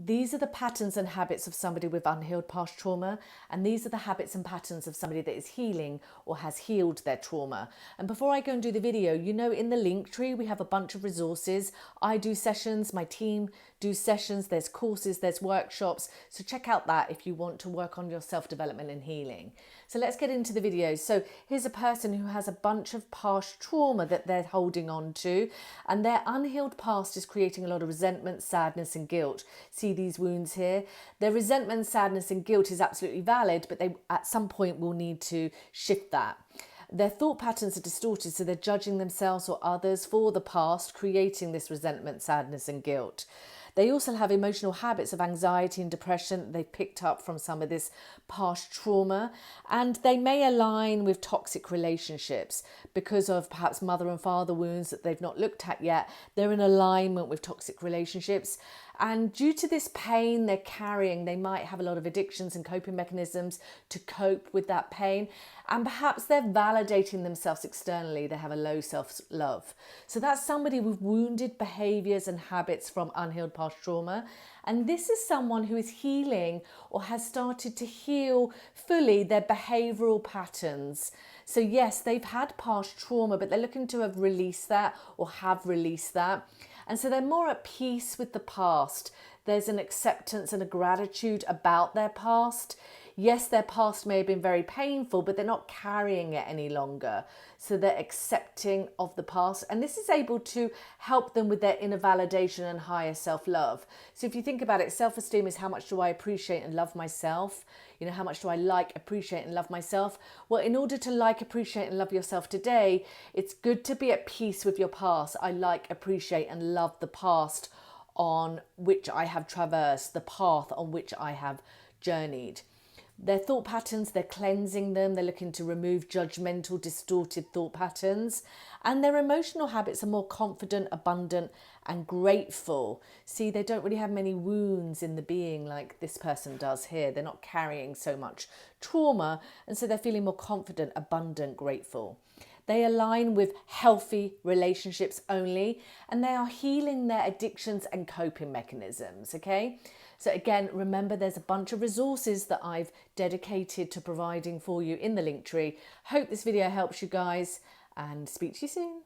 These are the patterns and habits of somebody with unhealed past trauma, and these are the habits and patterns of somebody that is healing or has healed their trauma. And before I go and do the video, you know, in the Linktree we have a bunch of resources. I do sessions, my team do sessions, there's courses, there's workshops, so check out that if you want to work on your self-development and healing. So let's get into the video. So here's a person who has a bunch of past trauma that they're holding on to, and their unhealed past is creating a lot of resentment, sadness and guilt. See these wounds here? Their resentment, sadness and guilt is absolutely valid, but they at some point will need to shift that. Their thought patterns are distorted, so they're judging themselves or others for the past, creating this resentment, sadness and guilt. They also have emotional habits of anxiety and depression that they've picked up from some of this past trauma, and they may align with toxic relationships because of perhaps mother and father wounds that they've not looked at yet. They're in alignment with toxic relationships, and due to this pain they're carrying, they might have a lot of addictions and coping mechanisms to cope with that pain, and perhaps they're validating themselves externally. They have a low self-love. So that's somebody with wounded behaviours and habits from unhealed past trauma. And this is someone who is healing or has started to heal fully their behavioural patterns. So yes, they've had past trauma, but they're looking to have released that or have released that. And so they're more at peace with the past. There's an acceptance and a gratitude about their past. Yes, their past may have been very painful, but they're not carrying it any longer. So they're accepting of the past. And this is able to help them with their inner validation and higher self-love. So if you think about it, self-esteem is how much do I appreciate and love myself? You know, how much do I like, appreciate and love myself? Well, in order to like, appreciate and love yourself today, it's good to be at peace with your past. I like, appreciate and love the past on which I have traversed, the path on which I have journeyed. Their thought patterns, they're cleansing them. They're looking to remove judgmental, distorted thought patterns. And their emotional habits are more confident, abundant and grateful. See, they don't really have many wounds in the being like this person does here. They're not carrying so much trauma, and so they're feeling more confident, abundant, grateful. They align with healthy relationships only, and they are healing their addictions and coping mechanisms, okay? So again, remember there's a bunch of resources that I've dedicated to providing for you in the Linktree. Hope this video helps you guys, and speak to you soon.